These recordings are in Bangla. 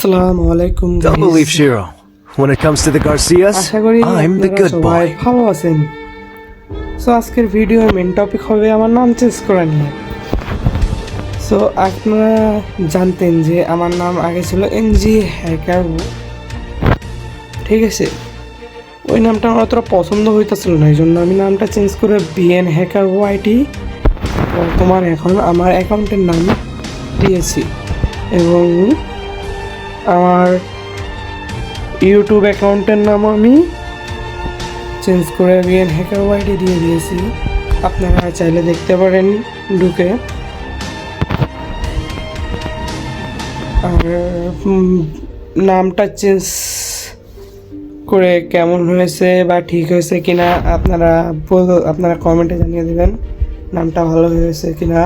আসসালামু আলাইকুম Don't believe Shiro. When it comes to the Garcias, আশা করি I'm the আপনারা good সবাই boy. ভালো আছেন। সো আজকের ভিডিওর মেন টপিক হবে আমার নাম চেঞ্জ করা নিয়ে। সো আপনারা জানতেন যে আমার নাম আগে ছিল এনজি হ্যাকার, ঠিক আছে। ওই নামটা আমার অতটা পছন্দ হইতেছিল না, এই জন্য আমি নামটা চেঞ্জ করে বিএন হ্যাকার ওয়াইটি বর্তমান এখন আমার অ্যাকাউন্টের নাম দিয়েছি, এবং আমার ইউটিউব অ্যাকাউন্টের নাম আমি চেঞ্জ করে বিএন হ্যাকার ওয়াইটি দিয়ে দিয়েছি। আপনারা চাইলে দেখতে পারেন ঢুকে। আর নামটা চেঞ্জ করে কেমন হয়েছে বা ঠিক হয়েছে কিনা আপনারা কমেন্টে জানিয়ে দেবেন নামটা ভালো হয়েছে কিনা।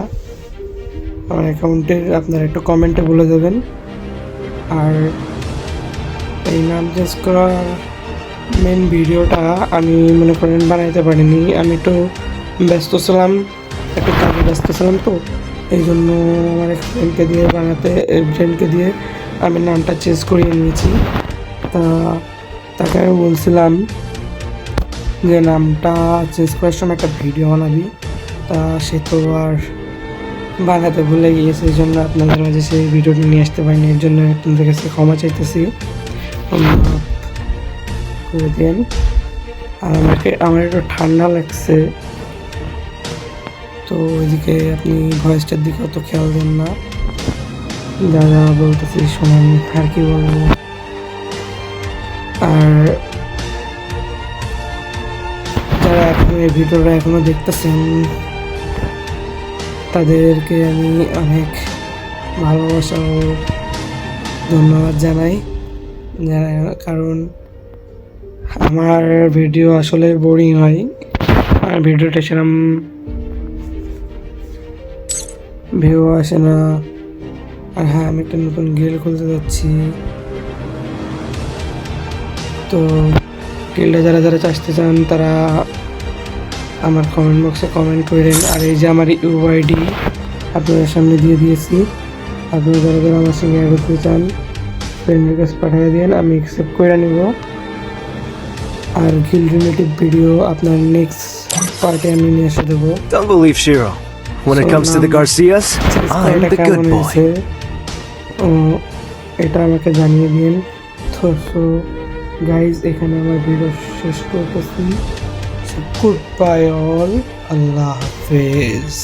আমার অ্যাকাউন্টের আপনারা একটু কমেন্টে বলে দেবেন। আর এই নাম চেঞ্জ করার মেন ভিডিওটা আমি মনে করেন বানাইতে পারিনি, আমি একটু ব্যস্ত ছিলাম, একটু কাজে ব্যস্ত ছিলাম, তো এই জন্য আমার এক ফ্রেন্ডকে দিয়ে আমি নামটা চেঞ্জ করিয়ে নিয়েছি। তাকে আমি বলছিলাম যে নামটা চেঞ্জ করার সময় একটা ভিডিও বানাবি, সে তো আর বানাতে ভুলে গিয়েছে, এই জন্য আপনাদের মাঝে সেই ভিডিওটি নিয়ে আসতে পারিনি। এর জন্য আপনাদের কাছে ক্ষমা চাইতেছি, করে দিন। আর আমার একটু ঠান্ডা লাগছে, তো ওইদিকে আপনি ভয়েসটার দিকে অত খেয়াল দেন না। যা যা বলতেছি শোনেন, আর কি বলবো। আর যারা এখন এই ভিডিওটা এখনো দেখতেছেন তাদেরকে আমি অনেক ভালোবাসা ও ধন্যবাদ জানাই, কারণ আমার ভিডিও আসলে বোরিং হয়, আর ভিডিওটা সেরকম ভিউ আসে না। আর হ্যাঁ, আমি একটা নতুন গিল্ড খুলতে যাচ্ছি, তো গিল্ডে যারা যারা আসতে চান তারা আমার কমেন্ট বক্সে কমেন্ট করেন। আর এই যে আমার ইউআইডি আপনাদের সামনে দিয়ে দিয়েছি, আপনারা যারা যারা আমার সঙ্গে অ্যাড হতে চান ফ্রেন্ড রিকোয়েস্ট পাঠিয়ে দিন, আমি অ্যাকসেপ্ট করে নেব। আর গিল্ড রিলেটিভ ভিডিও আপনার নেক্সট পার্টে আমি নিয়ে এসে দেবো। Don't believe Shiro. When it comes to the Garcias, I'm the good boy. এটা আমাকে জানিয়ে দিন। তো গাইজ, এখানে আমার ভিডিও শেষ করতেছি। গুড বাই অল, আল্লাহ হাফেজ।